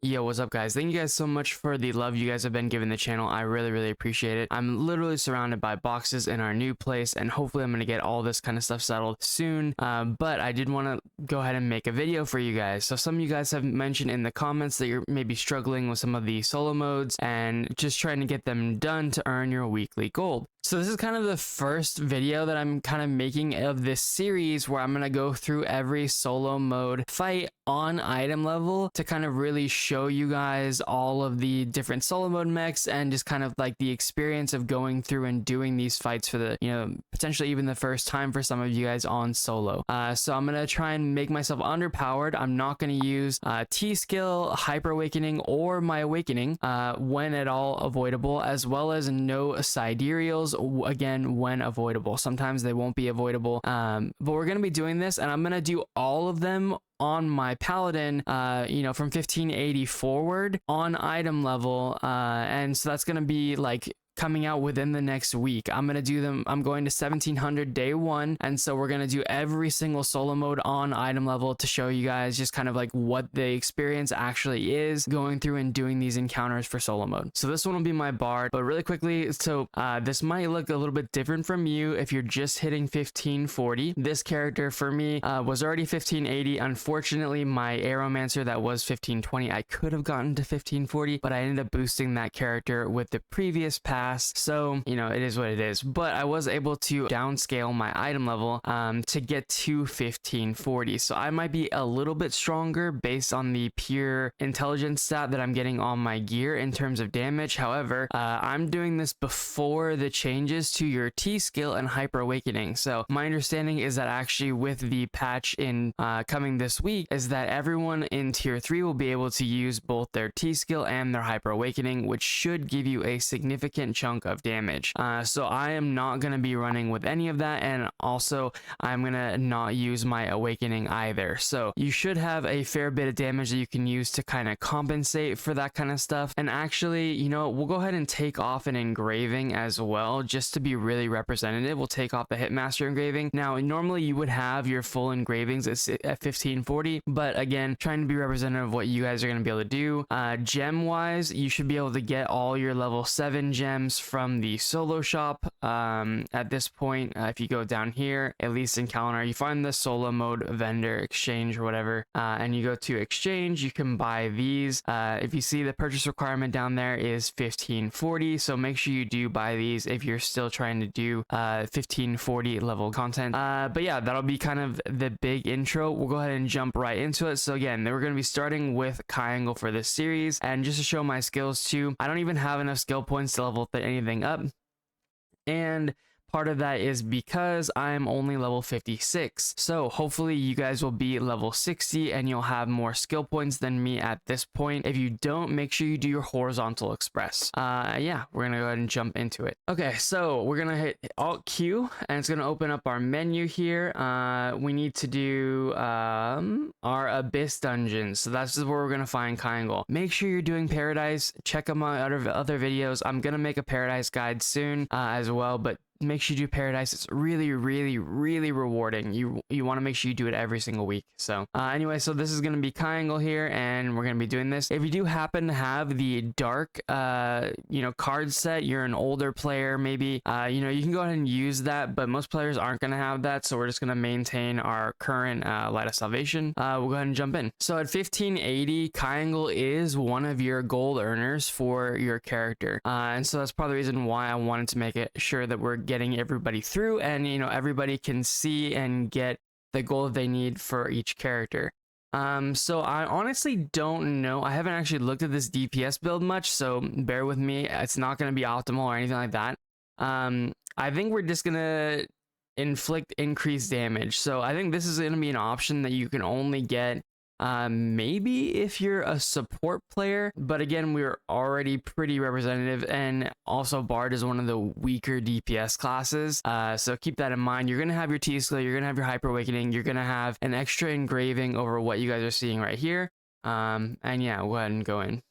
Yo, what's up, guys? Thank you guys so much for the love you guys have been giving the channel. I really appreciate it. I'm literally surrounded by boxes in our new place, and hopefully I'm going to get all this kind of stuff settled soon. But I did want to go ahead and make a video for you guys. So some of you guys have mentioned in the comments that you're maybe struggling with some of the solo modes and just trying to get them done to earn your weekly gold. So this is kind of the first video that I'm kind of making of this series where I'm going to go through every solo mode fight on item level to kind of really show you guys all of the different solo mode mechs and just kind of like the experience of going through and doing these fights for the, potentially even the first time for some of you guys on solo. So I'm going to try and make myself underpowered. I'm not going to use T skill, hyper awakening, or my awakening when at all avoidable, as well as no sidereals again when avoidable. Sometimes they won't be avoidable, but we're going to be doing this, and I'm going to do all of them on my paladin, from 1580 forward on item level, and so that's going to be like coming out within the next week. I'm going to do them. I'm going to 1700 day one. And so we're going to do every single solo mode on item level to show you guys just kind of like what the experience actually is going through and doing these encounters for solo mode. So this one will be my bard, but really quickly. So this might look a little bit different from you if you're just hitting 1540. This character for me was already 1580. Unfortunately, my Aeromancer that was 1520, I could have gotten to 1540, but I ended up boosting that character with the previous pass. So, it is what it is. But I was able to downscale my item level to get to 1540. So I might be a little bit stronger based on the pure intelligence stat that I'm getting on my gear in terms of damage. However, I'm doing this before the changes to your T skill and hyper awakening. So my understanding is that actually with the patch in coming this week is that everyone in tier 3 will be able to use both their T skill and their hyper awakening, which should give you a significant chunk of damage. So I am not going to be running with any of that, and also I'm going to not use my awakening either. So you should have a fair bit of damage that you can use to kind of compensate for that kind of stuff. And actually, we'll go ahead and take off an engraving as well, just to be really representative. We'll take off the Hitmaster engraving. Now, normally you would have your full engravings at 1540, but again, trying to be representative of what you guys are going to be able to do. Gem wise, you should be able to get all your level 7 gems from the solo shop. At this point, if you go down here, at least in calendar, you find the solo mode vendor exchange or whatever, and you go to exchange, you can buy these. If you see the purchase requirement down there is 1540, so make sure you do buy these if you're still trying to do 1540 level content. But yeah, that'll be kind of the big intro. We'll go ahead and jump right into it. So again, we're going to be starting with Kayangel for this series, and just to show my skills too, I don't even have enough skill points to level anything up, and part of that is because I'm only level 56. So hopefully you guys will be level 60 and you'll have more skill points than me at this point. If you don't, make sure you do your horizontal express. Yeah, we're gonna go ahead and jump into it. Okay, so we're gonna hit Alt Q and it's gonna open up our menu here. We need to do our Abyss dungeons. So that's where we're gonna find Kayangel. Make sure you're doing Paradise. Check out my other videos. I'm gonna make a Paradise guide soon as well, but make sure you do Paradise. It's really rewarding. You want to make sure you do it every single week. So anyway, so this is going to be Kayangel here, and we're going to be doing this. If you do happen to have the dark card set, you're an older player maybe, you can go ahead and use that, but most players aren't going to have that, so we're just going to maintain our current Light of Salvation. We'll go ahead and jump in. So at 1580, Kayangel is one of your gold earners for your character, and so that's probably the reason why I wanted to make it sure that we're getting everybody through, and everybody can see and get the gold they need for each character. So I honestly don't know. I haven't actually looked at this DPS build much, so bear with me. It's not going to be optimal or anything like that. I think we're just gonna inflict increased damage. So I think this is going to be an option that you can only get maybe if you're a support player, but again, we're already pretty representative, and also Bard is one of the weaker DPS classes, so keep that in mind. You're gonna have your T skill, you're gonna have your hyper awakening, you're gonna have an extra engraving over what you guys are seeing right here, and yeah, go ahead and go in.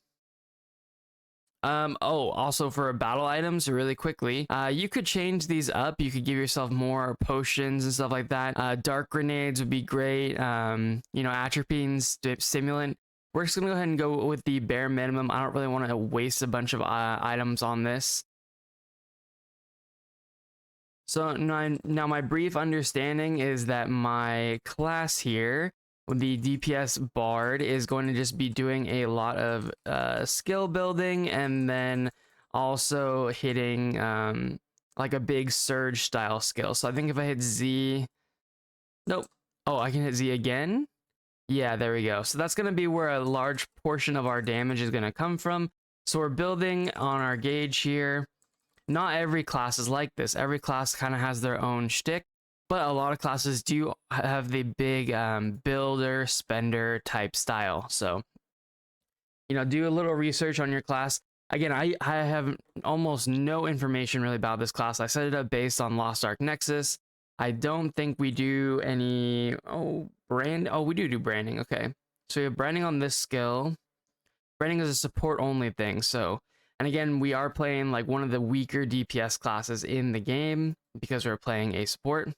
Also for battle items, really quickly, you could change these up. You could give yourself more potions and stuff like that. Dark grenades would be great. Atropine stimulant. we're just gonna go ahead and go with the bare minimum. I don't really want to waste a bunch of items on this. So now my brief understanding is that my class here, the DPS Bard, is going to just be doing a lot of skill building, and then also hitting like a big surge style skill. So I think if I hit Z, nope. Oh, I can hit Z again. Yeah, there we go. So that's going to be where a large portion of our damage is going to come from. So we're building on our gauge here. Not every class is like this. Every class kind of has their own shtick, but a lot of classes do have the big builder, spender type style. So, you know, do a little research on your class. Again, I have almost no information really about this class. I set it up based on Lost Ark Nexus. I don't think we do any, we do branding. Okay. So we have branding on this skill. Branding is a support only thing. So, and again, we are playing like one of the weaker DPS classes in the game because we're playing a support.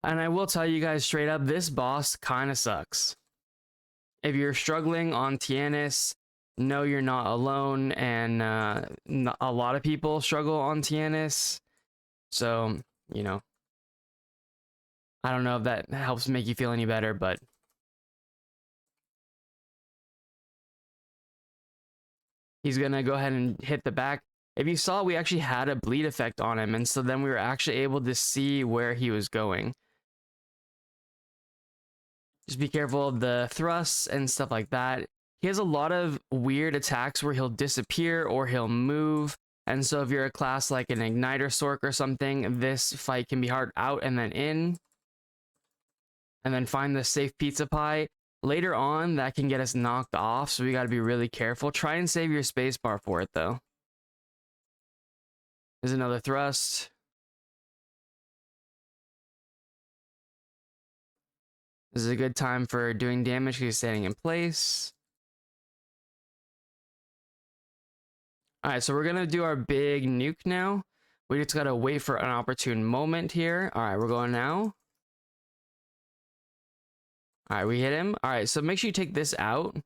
And I will tell you guys straight up, this boss kind of sucks. If you're struggling on Tiannis, no, you're not alone, and a lot of people struggle on Tiannis. So, you know, I don't know if that helps make you feel any better, but he's gonna go ahead and hit the back. If you saw, we actually had a bleed effect on him, and so then we were actually able to see where he was going. Just be careful of the thrusts and stuff like that. He has a lot of weird attacks where he'll disappear or he'll move. And so if you're a class like an Igniter Sork or something, this fight can be hard out and then in. And then find the safe pizza pie. Later on, that can get us knocked off, so we got to be really careful. Try and save your spacebar for it, though. There's another thrust. This is a good time for doing damage because he's standing in place. Alright, so we're going to do our big nuke now. We just got to wait for an opportune moment here. Alright, we're going now. Alright, we hit him. Alright, so make sure you take this out.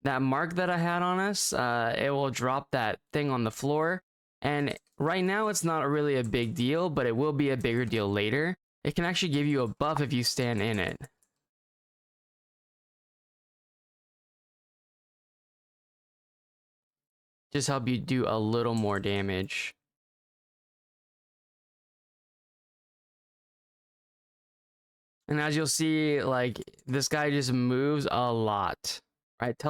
That mark that I had on us, it will drop that thing on the floor. And right now, it's not really a big deal, but it will be a bigger deal later. It can actually give you a buff if you stand in it. Just help you do a little more damage. And as you'll see, like, this guy just moves a lot. Right?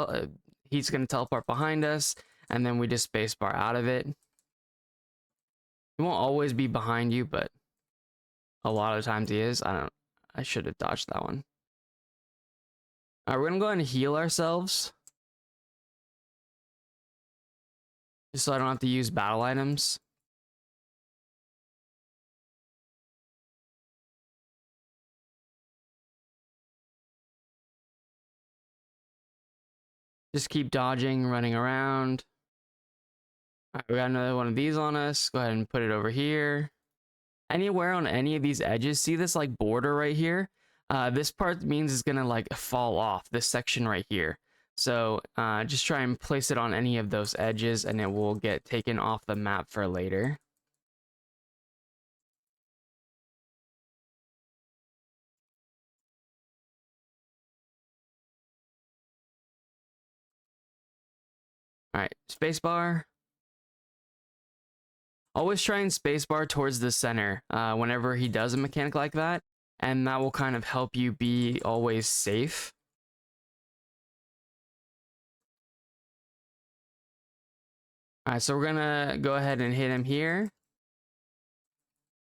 He's going to teleport behind us, and then we just spacebar out of it. He won't always be behind you, but a lot of times he is. I should have dodged that one. All right, we're going to go ahead and heal ourselves. Just so I don't have to use battle items. Just keep dodging, running around. All right, we got another one of these on us. Go ahead and put it over here. Anywhere on any of these edges, see this like border right here? This part means it's gonna like fall off, this section right here. So just try and place it on any of those edges and it will get taken off the map for later. All right, spacebar. Always try and spacebar towards the center whenever he does a mechanic like that, and that will kind of help you be always safe. All right, so we're gonna go ahead and hit him here.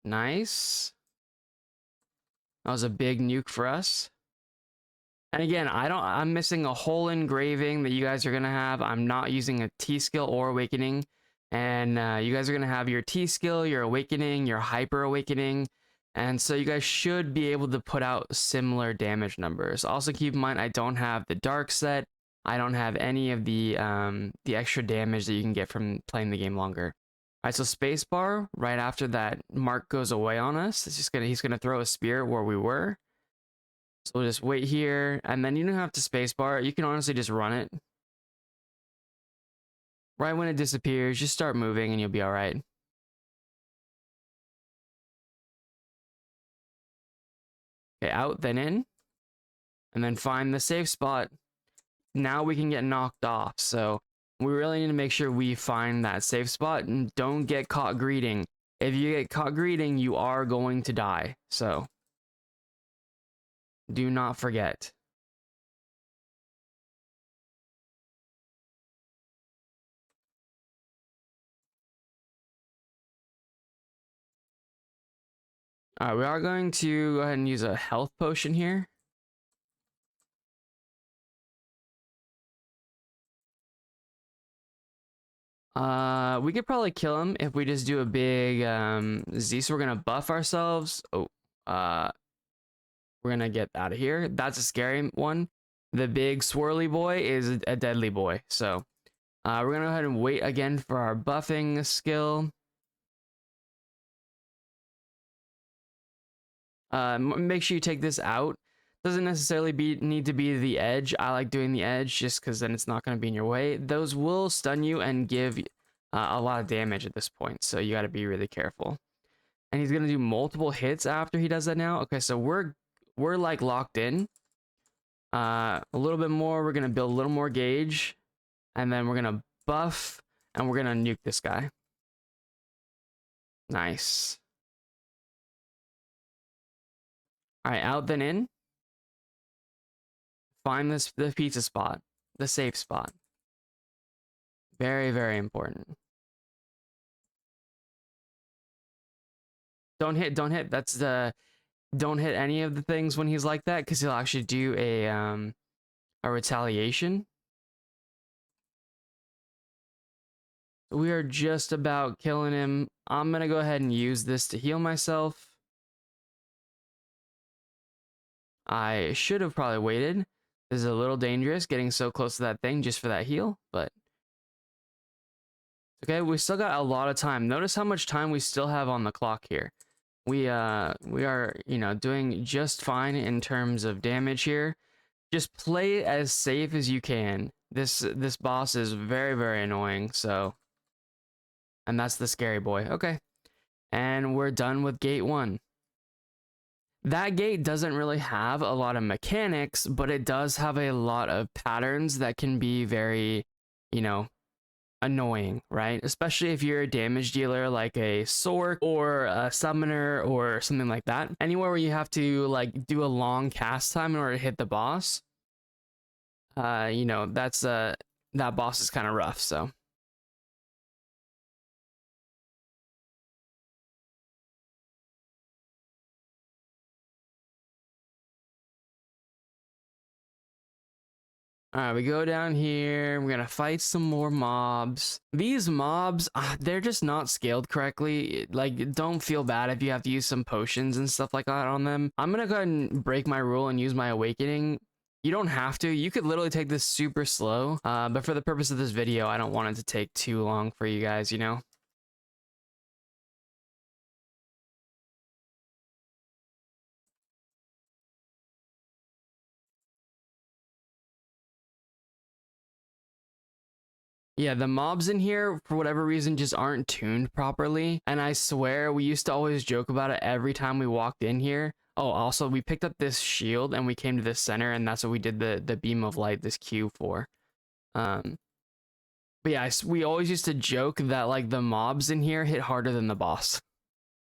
Nice. That was a big nuke for us. And again, I'm missing a whole engraving that you guys are gonna have. I'm not using a T skill or awakening. And you guys are gonna have your T skill, your awakening, your hyper awakening. And so you guys should be able to put out similar damage numbers. Also keep in mind, I don't have the dark set. I don't have any of the extra damage that you can get from playing the game longer. right, so spacebar right after that mark goes away on us. He's gonna throw a spear where we were. So we'll just wait here, and then you don't have to spacebar. You can honestly just run it. Right when it disappears, just start moving and you'll be all right. Okay, out, then in, and then find the safe spot. Now we can get knocked off. So we really need to make sure we find that safe spot and don't get caught greeting. If you get caught greeting, you are going to die. So do not forget. All right, we are going to go ahead and use a health potion here. We could probably kill him if we just do a big Z. So we're gonna buff ourselves. Oh, we're gonna get out of here. That's a scary one. The big swirly boy is a deadly boy. So we're gonna go ahead and wait again for our buffing skill. Make sure you take this out. Doesn't necessarily need to be the edge. I like doing the edge just because then it's not going to be in your way. Those will stun you and give a lot of damage at this point, so you got to be really careful. And he's going to do multiple hits after he does that now. Okay, so we're like locked in. A little bit more. We're going to build a little more gauge, and then we're going to buff, and we're going to nuke this guy. Nice. All right, out then in. Find the pizza spot, the safe spot. Very, very important. Don't hit. That's the don't hit any of the things when he's like that, because he'll actually do a retaliation. We are just about killing him. I'm gonna go ahead and use this to heal myself. I should have probably waited. This is a little dangerous getting so close to that thing just for that heal, but okay, we still got a lot of time. Notice how much time we still have on the clock here. We are, you know, doing just fine in terms of damage here. Just play it as safe as you can. This boss is very, very annoying, so. And that's the scary boy. Okay. And we're done with gate 1. That gate doesn't really have a lot of mechanics, but it does have a lot of patterns that can be very, you know, annoying, right? Especially if you're a damage dealer like a Sork or a Summoner or something like that. Anywhere where you have to like do a long cast time in order to hit the boss. You know, that's that boss is kind of rough, so. All right, we go down here. We're gonna fight some more mobs. These mobs, they're just not scaled correctly. Like, don't feel bad if you have to use some potions and stuff like that on them. I'm gonna go ahead and break my rule and use my awakening. You don't have to. You could literally take this super slow. But for the purpose of this video, I don't want it to take too long for you guys, you know? Yeah, the mobs in here, for whatever reason, just aren't tuned properly. And I swear, we used to always joke about it every time we walked in here. Oh, also, we picked up this shield and we came to this center, and that's what we did the beam of light, this Q for. But yeah, we always used to joke that, like, the mobs in here hit harder than the boss.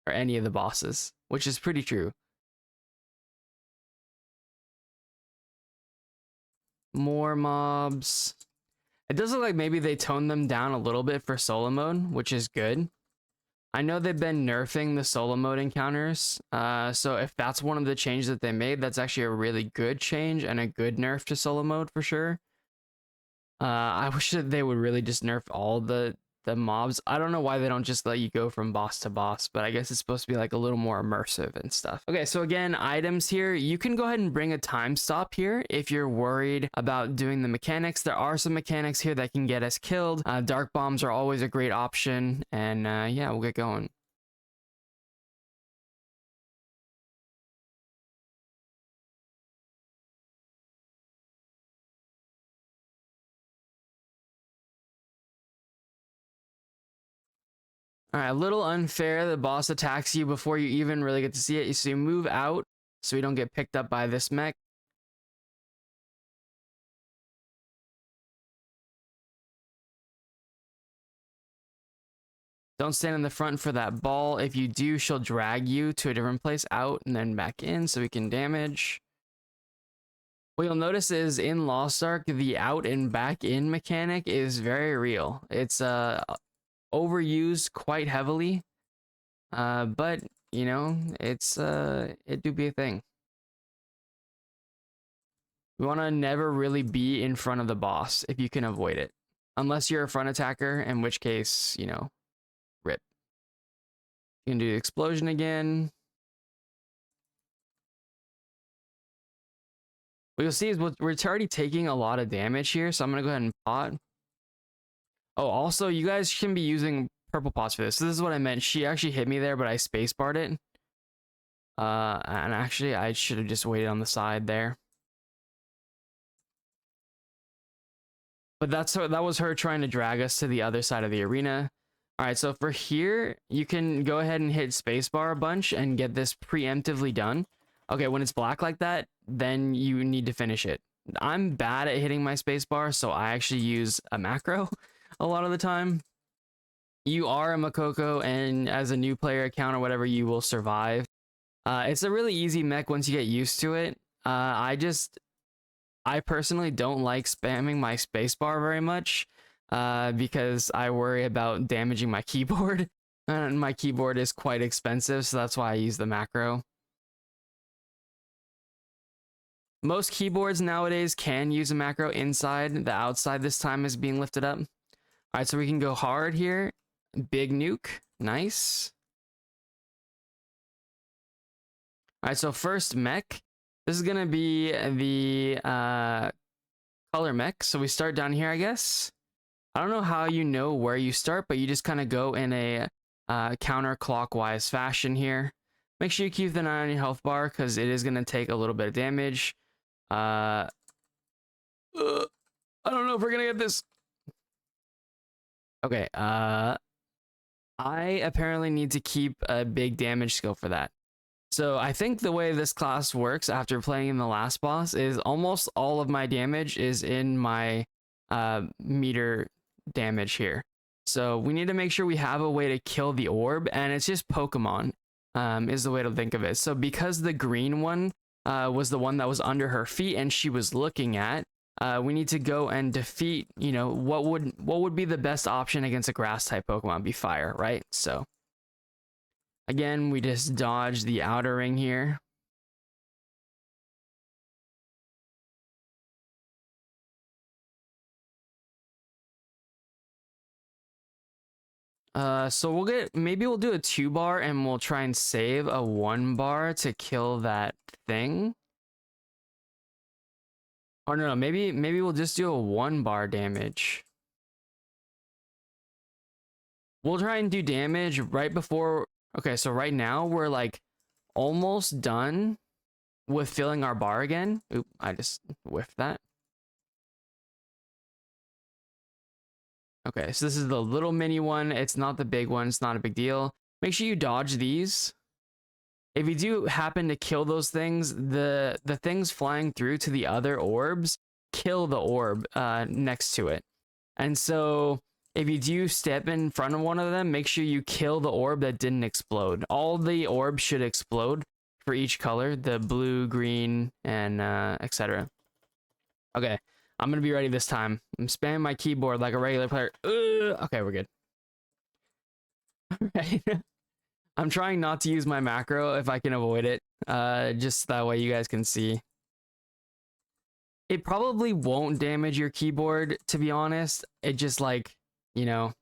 Or any of the bosses, which is pretty true. More mobs. It does look like maybe they toned them down a little bit for solo mode, which is good. I know they've been nerfing the solo mode encounters, so if that's one of the changes that they made, that's actually a really good change and a good nerf to solo mode for sure. I wish that they would really just nerf all the the mobs. I don't know why they don't just let you go from boss to boss, but I guess it's supposed to be like a little more immersive and stuff. Okay, so again, items here, you can go ahead and bring a time stop here if you're worried about doing the mechanics. There are some mechanics here that can get us killed. Dark bombs are always a great option, and yeah, we'll get going. All right, a little unfair. The boss attacks you before you even really get to see it. So you move out so we don't get picked up by this mech. Don't stand in the front for that ball. If you do, she'll drag you to a different place, out and then back in so we can damage. What you'll notice is in Lost Ark, the out and back in mechanic is very real. It's overused quite heavily. But you know, it do be a thing. We want to never really be in front of the boss if you can avoid it. Unless you're a front attacker, in which case, you know, rip. You can do the explosion again. What you'll see is we're already taking a lot of damage here, so I'm going to go ahead and pot. Oh, also, you guys can be using purple pots for this. So this is what I meant. She actually hit me there, but I spacebarred it. And actually, I should have just waited on the side there. But that was her trying to drag us to the other side of the arena. All right, so for here, you can go ahead and hit spacebar a bunch and get this preemptively done. Okay, when it's black like that, then you need to finish it. I'm bad at hitting my spacebar, so I actually use a macro a lot of the time. You are a Makoko, and as a new player account or whatever, you will survive. It's a really easy mech once you get used to it. I personally don't like spamming my spacebar very much because I worry about damaging my keyboard. And my keyboard is quite expensive, so that's why I use the macro. Most keyboards nowadays can use a macro inside. The outside this time is being lifted up. All right, so we can go hard here. Big nuke. Nice. All right, so first mech. This is going to be the color mech. So we start down here, I guess. I don't know how you know where you start, but you just kind of go in a counterclockwise fashion here. Make sure you keep an eye on your health bar because it is going to take a little bit of damage. I don't know if we're going to get this. Okay, I apparently need to keep a big damage skill for that. So I think the way this class works after playing in the last boss is almost all of my damage is in my meter damage here. So we need to make sure we have a way to kill the orb, and it's just Pokemon is the way to think of it. So because the green one was the one that was under her feet and she was looking at, we need to go and defeat, you know, what would be the best option against a grass type Pokemon? Be fire, right? So again, we just dodge the outer ring here. So maybe we'll do a 2-bar and we'll try and save a 1-bar to kill that thing. Or no, maybe we'll just do a 1-bar damage. We'll try and do damage right before. Okay, so right now we're like almost done with filling our bar again. Oop, I just whiffed that. Okay, so this is the little mini one. It's not the big one. It's not a big deal. Make sure you dodge these. If you do happen to kill those things, the things flying through to the other orbs kill the orb next to it. And so if you do step in front of one of them, make sure you kill the orb that didn't explode. All the orbs should explode for each color, the blue, green, and etc. Okay, I'm gonna be ready this time. I'm spamming my keyboard like a regular player. Okay, we're good. All right. I'm trying not to use my macro if I can avoid it. Just that way you guys can see. It probably won't damage your keyboard, to be honest. It just like, you know,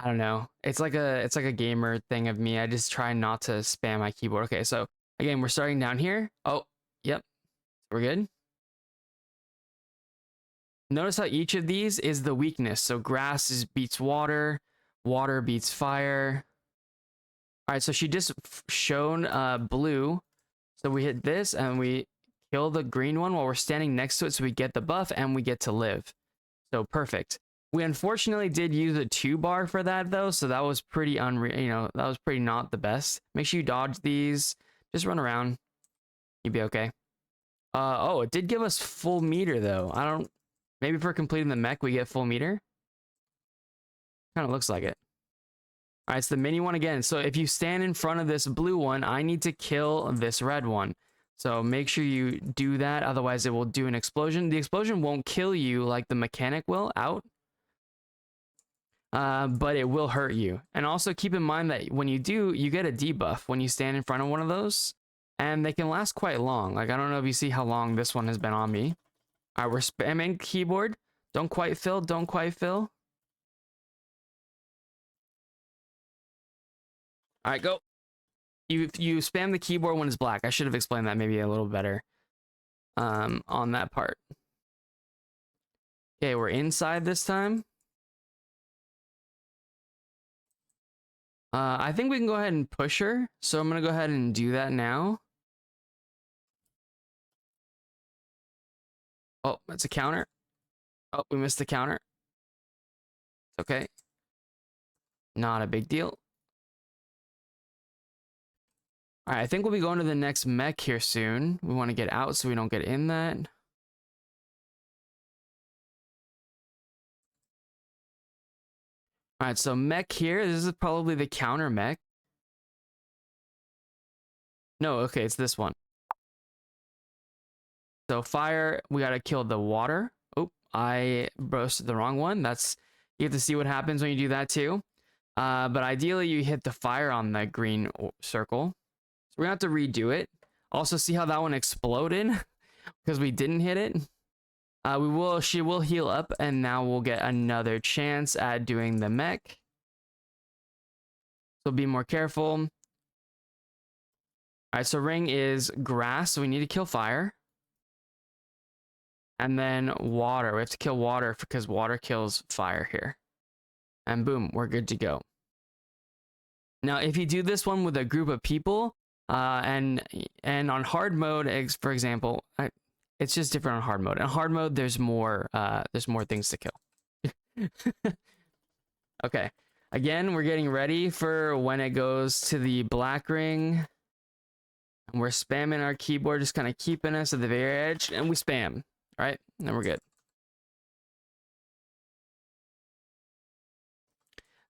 I don't know. It's like a gamer thing of me. I just try not to spam my keyboard. Okay, so again, we're starting down here. Oh, yep, we're good. Notice how each of these is the weakness. So grass beats water, water beats fire. All right, so she just shown blue. So we hit this and we kill the green one while we're standing next to it, so we get the buff and we get to live. So perfect. We unfortunately did use a 2-bar for that though, so that was pretty that was pretty not the best. Make sure you dodge these. Just run around. You'll be okay. Oh, it did give us full meter though. I don't. Maybe for completing the mech we get full meter. Kind of looks like it. All right, it's the mini one again. So if you stand in front of this blue one, I need to kill this red one. So make sure you do that, otherwise it will do an explosion. The explosion won't kill you like the mechanic will out, but it will hurt you. And also keep in mind that when you do, you get a debuff when you stand in front of one of those, and they can last quite long. Like, I don't know if you see how long this one has been on me. All right, we're spamming keyboard. Don't quite fill, don't quite fill. All right, go. You spam the keyboard when it's black. I should have explained that maybe a little better on that part. Okay, we're inside this time. I think we can go ahead and push her. So I'm going to go ahead and do that now. Oh, that's a counter. Oh, we missed the counter. Okay. Not a big deal. All right, I think we'll be going to the next mech here soon. We want to get out so we don't get in that. All right, so mech here. This is probably the counter mech. No, okay, it's this one. So fire, we got to kill the water. Oh, I roasted the wrong one. You have to see what happens when you do that too. But ideally you hit the fire on the green circle. So we're gonna have to redo it. Also see how that one exploded because we didn't hit it. She will heal up, and now we'll get another chance at doing the mech. So be more careful. All right, so ring is grass, so we need to kill fire. And then water. We have to kill water because water kills fire here. And boom, we're good to go. Now, if you do this one with a group of people, and on hard mode, for example, it's just different on hard mode. In hard mode, there's more things to kill. Okay. Again, we're getting ready for when it goes to the black ring. And we're spamming our keyboard, just kind of keeping us at the very edge, and we spam. All right, and we're good.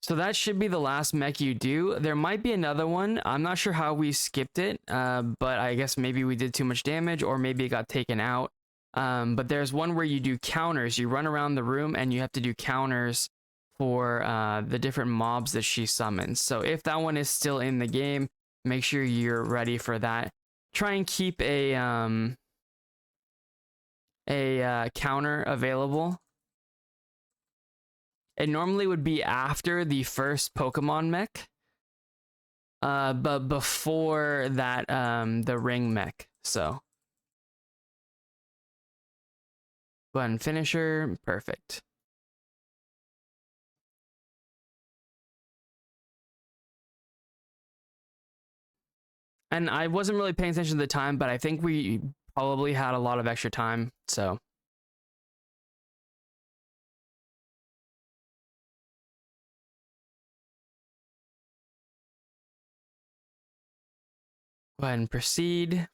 So that should be the last mech you do. There might be another one. I'm not sure how we skipped it, but I guess maybe we did too much damage, or maybe it got taken out. But there's one where you do counters. You run around the room and you have to do counters for the different mobs that she summons. So if that one is still in the game, make sure you're ready for that. Try and keep a counter available. It normally would be after the first Pokemon mech, but before that, the ring mech. So go ahead and finish her. Perfect. And I wasn't really paying attention to the time, but I think we probably had a lot of extra time, so. Go ahead and proceed.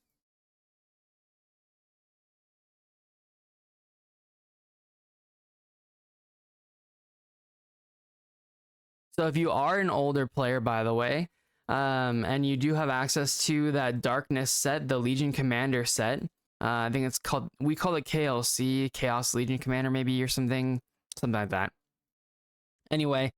So if you are an older player, by the way, and you do have access to that darkness set, the Legion Commander set, I think it's called, we call it KLC, Chaos Legion Commander maybe, or something like that. Anyway,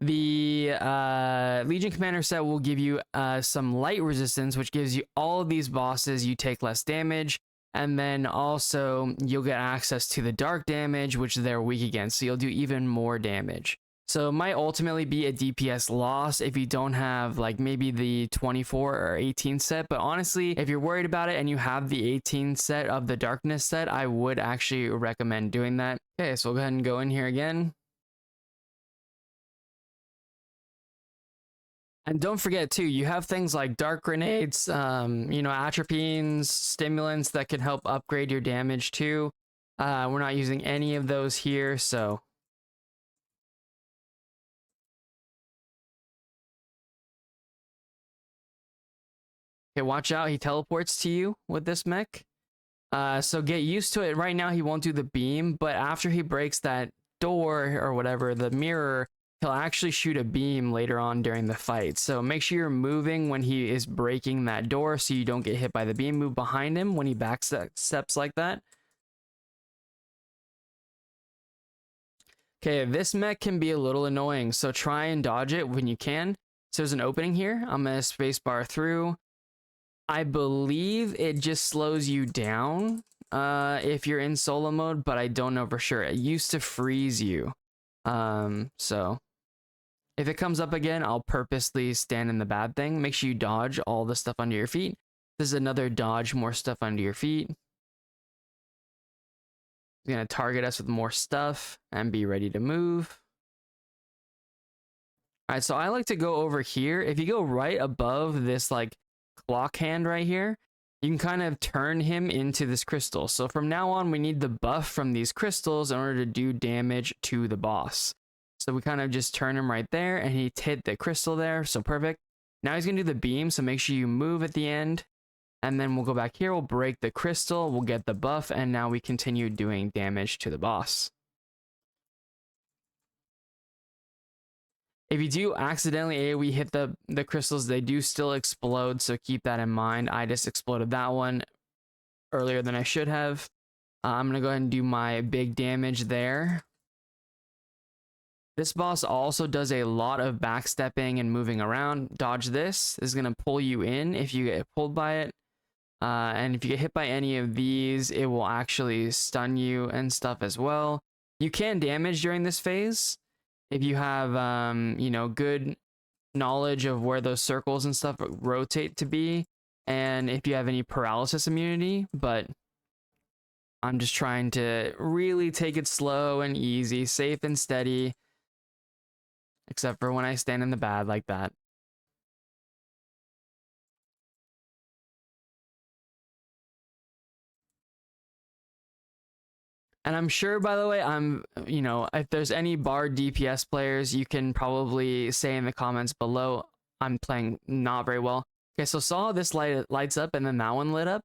the Legion Commander set will give you some light resistance, which gives you all of these bosses, you take less damage, and then also you'll get access to the dark damage, which they're weak against, so you'll do even more damage. So it might ultimately be a DPS loss if you don't have like maybe the 24 or 18 set. But honestly, if you're worried about it and you have the 18 set of the darkness set, I would actually recommend doing that. Okay, so we'll go ahead and go in here again. And don't forget too, you have things like dark grenades, atropines, stimulants that can help upgrade your damage too. We're not using any of those here, so okay, watch out, he teleports to you with this mech. So get used to it. Right now he won't do the beam, but after he breaks that door or whatever, the mirror, he'll actually shoot a beam later on during the fight. So make sure you're moving when he is breaking that door so you don't get hit by the beam. Move behind him when he backsteps like that. Okay, this mech can be a little annoying, so try and dodge it when you can. So there's an opening here. I'm gonna spacebar through. I believe it just slows you down if you're in solo mode, but I don't know for sure. It used to freeze you. So if it comes up again, I'll purposely stand in the bad thing. Make sure you dodge all the stuff under your feet. This is another dodge more stuff under your feet. He's gonna target us with more stuff and be ready to move. All right, so I like to go over here. If you go right above this like clock hand right here, you can kind of turn him into this crystal. So from now on, we need the buff from these crystals in order to do damage to the boss. So we kind of just turn him right there and he hit the crystal there. So perfect. Now he's gonna do the beam. So make sure you move at the end. And then we'll go back here. We'll break the crystal. We'll get the buff. And now we continue doing damage to the boss. If you do accidentally AoE hit the crystals, they do still explode, so keep that in mind. I just exploded that one earlier than I should have. I'm going to go ahead and do my big damage there. This boss also does a lot of backstepping and moving around. Dodge this. This is going to pull you in if you get pulled by it. And if you get hit by any of these, it will actually stun you and stuff as well. You can damage during this phase if you have good knowledge of where those circles and stuff rotate to be, and if you have any paralysis immunity. But I'm just trying to really take it slow and easy, safe and steady, except for when I stand in the bad like that. And I'm sure, by the way, if there's any bar DPS players, you can probably say in the comments below, I'm playing not very well. Okay, so saw this lights up and then that one lit up.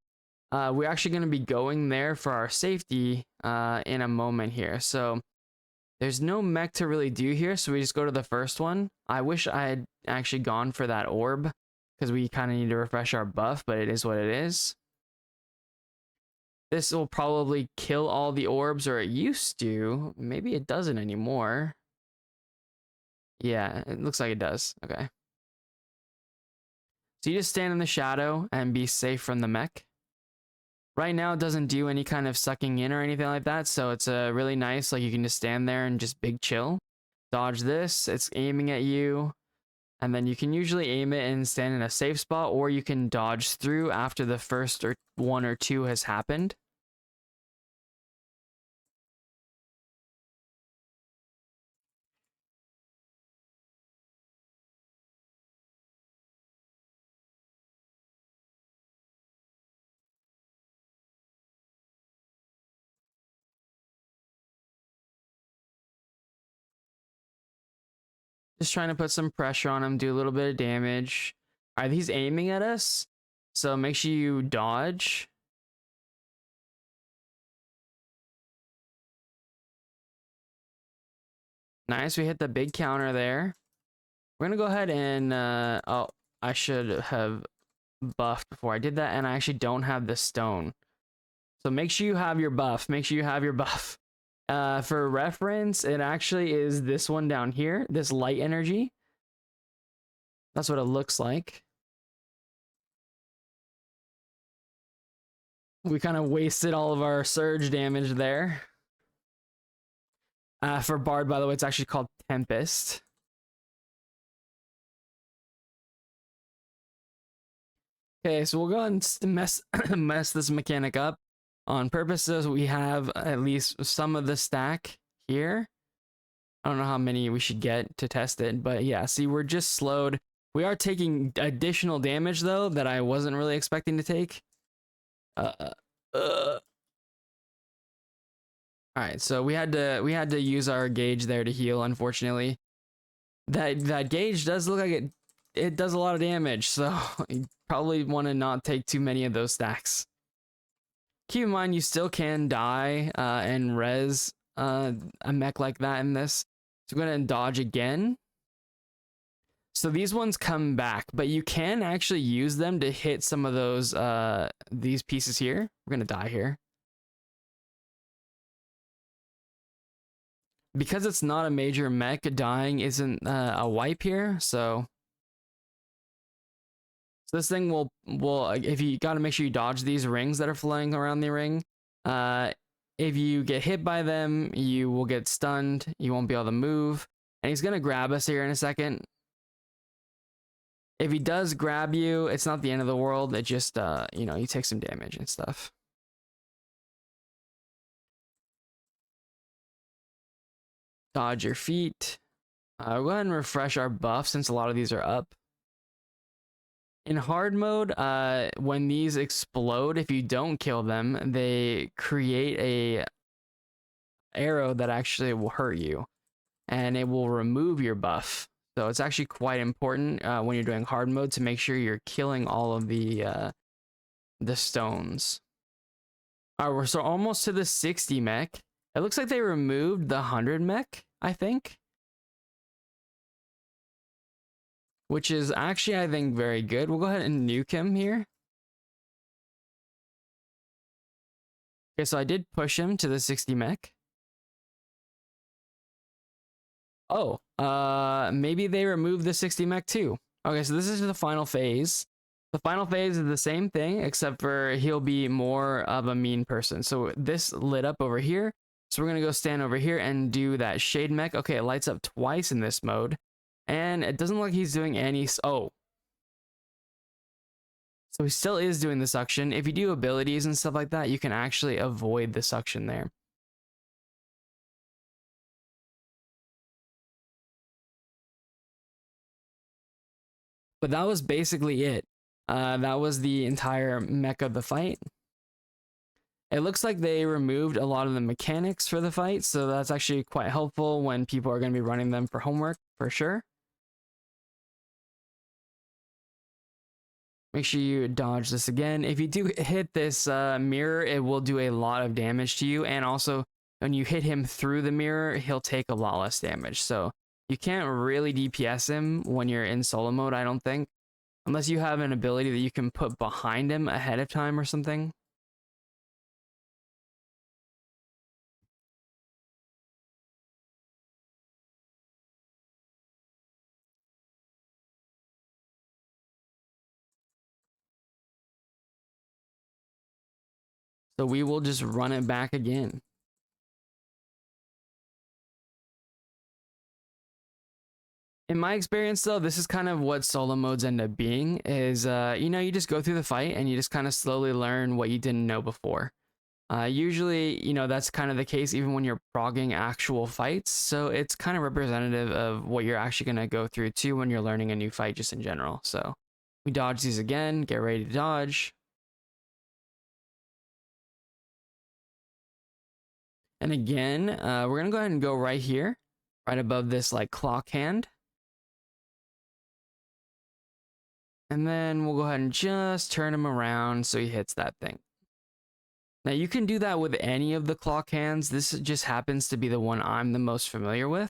We're actually going to be going there for our safety in a moment here. So there's no mech to really do here, so we just go to the first one. I wish I had actually gone for that orb, because we kind of need to refresh our buff, but it is what it is. This will probably kill all the orbs, or it used to. Maybe it doesn't anymore. Yeah, it looks like it does. Okay. So you just stand in the shadow and be safe from the mech. Right now, it doesn't do any kind of sucking in or anything like that, so it's really nice. Like, you can just stand there and just big chill. Dodge this. It's aiming at you. And then you can usually aim it and stand in a safe spot, or you can dodge through after the first or one or two has happened. Just trying to put some pressure on him, do a little bit of damage. All right, he's aiming at us, so make sure you dodge. Nice, we hit the big counter there. We're gonna go ahead and oh, I should have buffed before I did that, and I actually don't have the stone. So make sure you have your buff. Make sure you have your buff. For reference, it actually is this one down here, this light energy. That's what it looks like. We kind of wasted all of our surge damage there. For Bard, by the way, it's actually called Tempest. Okay, so we'll go ahead and mess this mechanic up on purpose so we have at least some of the stack here. I don't know how many we should get to test it, but yeah, see, we're just slowed. We are taking additional damage though that I wasn't really expecting to take. All right, so we had to use our gauge there to heal. Unfortunately, that gauge does look like it does a lot of damage, so you probably want to not take too many of those stacks. Keep in mind, you still can die and res a mech like that in this. So I'm gonna dodge again. So these ones come back, but you can actually use them to hit some of those these pieces here. We're gonna die here. Because it's not a major mech, dying isn't a wipe here, so this thing will if you got to make sure you dodge these rings that are flying around the ring. If you get hit by them, you will get stunned. You won't be able to move, and he's gonna grab us here in a second. If he does grab you, it's not the end of the world. It just you know, you take some damage and stuff. Dodge your feet. Go ahead and refresh our buff since a lot of these are up. In hard mode, when these explode, if you don't kill them, they create a arrow that actually will hurt you, and it will remove your buff. So it's actually quite important when you're doing hard mode to make sure you're killing all of the stones. All right, we're so almost to the 60 mech. It looks like they removed the 100 mech, I think. Which is actually, I think, very good. We'll go ahead and nuke him here. Okay, so I did push him to the 60 mech. Oh, maybe they removed the 60 mech too. Okay, so this is the final phase. The final phase is the same thing, except for he'll be more of a mean person. So this lit up over here. So we're gonna go stand over here and do that shade mech. Okay, it lights up twice in this mode. And it doesn't look like he's doing any... Oh. So he still is doing the suction. If you do abilities and stuff like that, you can actually avoid the suction there. But that was basically it. That was the entire mech of the fight. It looks like they removed a lot of the mechanics for the fight, so that's actually quite helpful when people are going to be running them for homework, for sure. Make sure you dodge this again. If you do hit this mirror, it will do a lot of damage to you, and also when you hit him through the mirror, he'll take a lot less damage. So you can't really DPS him when you're in solo mode, I don't think. Unless you have an ability that you can put behind him ahead of time or something. So we will just run it back again. In my experience, though, this is kind of what solo modes end up being, is, you know, you just go through the fight and you just kind of slowly learn what you didn't know before. Usually, you know, that's kind of the case even when you're progging actual fights. So it's kind of representative of what you're actually going to go through too when you're learning a new fight just in general. So we dodge these again, get ready to dodge. And again, we're going to go ahead and go right here, right above this like clock hand. And then we'll go ahead and just turn him around so he hits that thing. Now you can do that with any of the clock hands. This just happens to be the one I'm the most familiar with.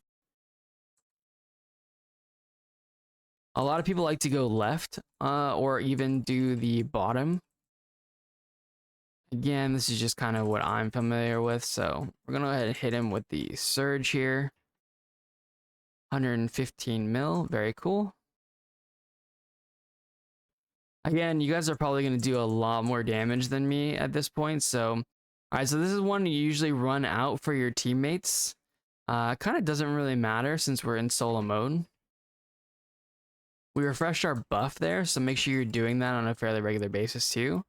A lot of people like to go left or even do the bottom. Again, this is just kind of what I'm familiar with. So we're going to go ahead and hit him with the surge here. 115 mil. Very cool. Again, you guys are probably going to do a lot more damage than me at this point. So, all right, so this is one you usually run out for your teammates. Kind of doesn't really matter since we're in solo mode. We refreshed our buff there, so make sure you're doing that on a fairly regular basis too.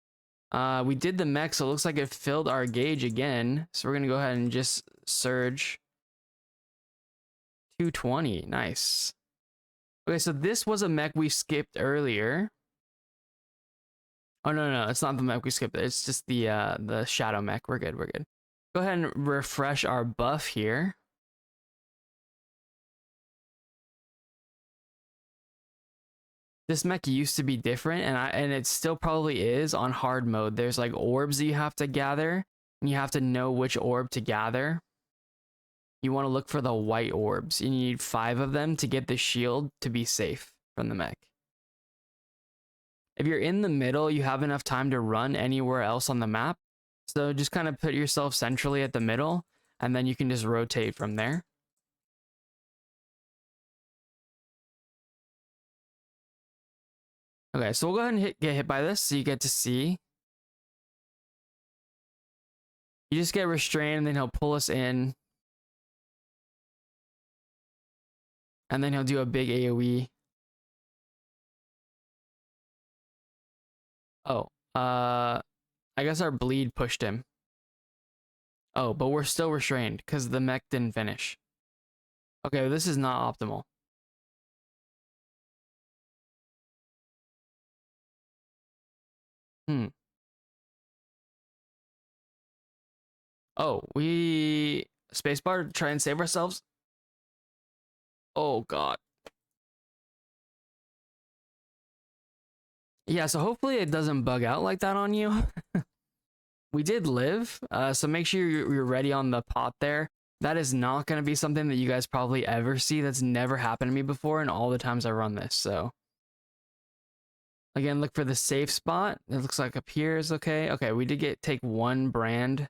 We did the mech, so it looks like it filled our gauge again. So we're gonna go ahead and just surge 220. Nice. Okay, so this was a mech we skipped earlier. Oh no, it's not the mech we skipped. It's just the shadow mech. We're good. Go ahead and refresh our buff here. This mech used to be different, and it still probably is on hard mode. There's like orbs that you have to gather, and you have to know which orb to gather. You want to look for the white orbs. You need 5 of them to get the shield to be safe from the mech. If you're in the middle, you have enough time to run anywhere else on the map. So just kind of put yourself centrally at the middle, and then you can just rotate from there. Okay, so we'll go ahead and get hit by this, so you get to see. You just get restrained, and then he'll pull us in. And then he'll do a big AoE. Oh, I guess our bleed pushed him. Oh, but we're still restrained because the mech didn't finish. Okay, this is not optimal. Oh, we spacebar to try and save ourselves. Oh god. Yeah, so hopefully it doesn't bug out like that on you. We did live, so make sure you're ready on the pot there. That is not going to be something that you guys probably ever see. That's never happened to me before in all the times I run this, so. Again, look for the safe spot. It looks like up here is okay. Okay, we did take 1 brand,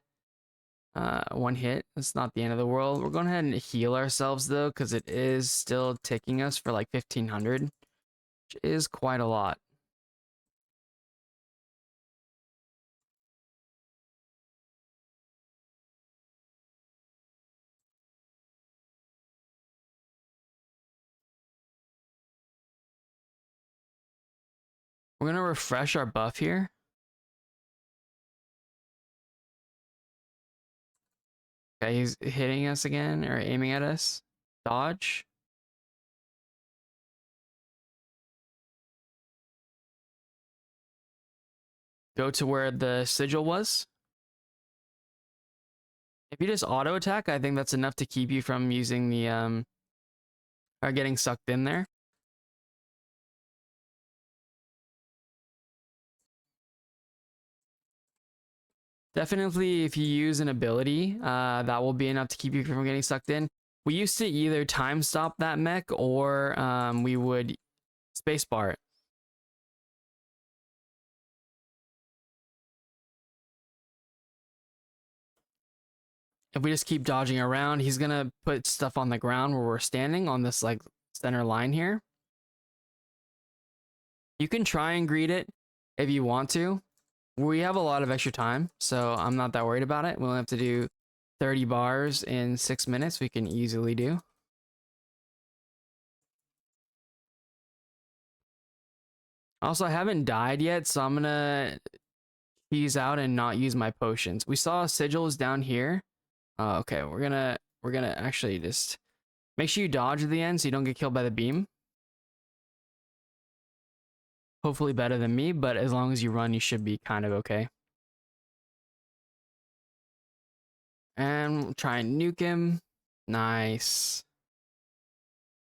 1 hit. It's not the end of the world. We're going ahead and heal ourselves though, because it is still ticking us for like 1500, which is quite a lot. We're going to refresh our buff here. Okay, he's hitting us again or aiming at us. Dodge. Go to where the sigil was. If you just auto attack, I think that's enough to keep you from using the or getting sucked in there. Definitely, if you use an ability, that will be enough to keep you from getting sucked in. We used to either time stop that mech or we would spacebar it. If we just keep dodging around, he's gonna put stuff on the ground where we're standing on this like center line here. You can try and greet it if you want to. We have a lot of extra time, so I'm not that worried about it. We only have to do 30 bars in 6 minutes. We can easily do. Also, I haven't died yet, so I'm gonna tease out and not use my potions. We saw sigils down here. Okay, we're gonna actually just make sure you dodge at the end so you don't get killed by the beam. Hopefully better than me, but as long as you run, you should be kind of okay. And we'll try and nuke him. Nice.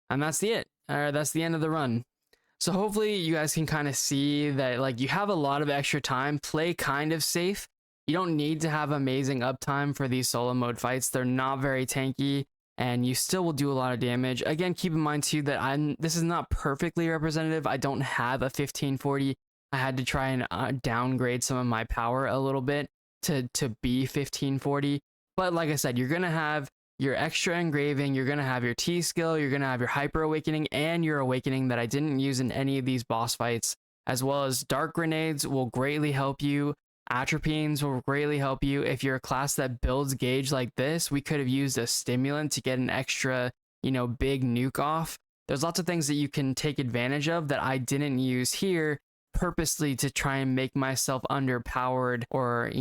And that's it. That's the end of the run. So hopefully you guys can kind of see that like you have a lot of extra time. Play kind of safe. You don't need to have amazing uptime for these solo mode fights. They're not very tanky, and you still will do a lot of damage. Again, keep in mind too that this is not perfectly representative. I don't have a 1540. I had to try and downgrade some of my power a little bit to be 1540. But like I said, you're gonna have your extra engraving, you're gonna have your T skill, you're gonna have your hyper awakening and your awakening that I didn't use in any of these boss fights, as well as dark grenades will greatly help you. Atropines will greatly help you. If you're a class that builds gauge like this, we could have used a stimulant to get an extra, big nuke off. There's lots of things that you can take advantage of that I didn't use here purposely to try and make myself underpowered, or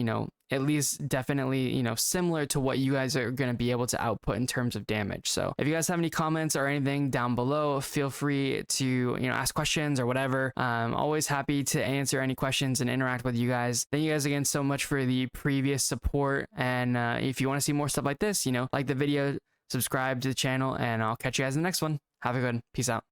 at least definitely similar to what you guys are going to be able to output in terms of damage. So if you guys have any comments or anything down below, feel free to ask questions or whatever. I'm always happy to answer any questions and interact with you guys. Thank you guys again so much for the previous support, and if you want to see more stuff like this, like the video, subscribe to the channel, and I'll catch you guys in the next one. Have a good one. Peace out.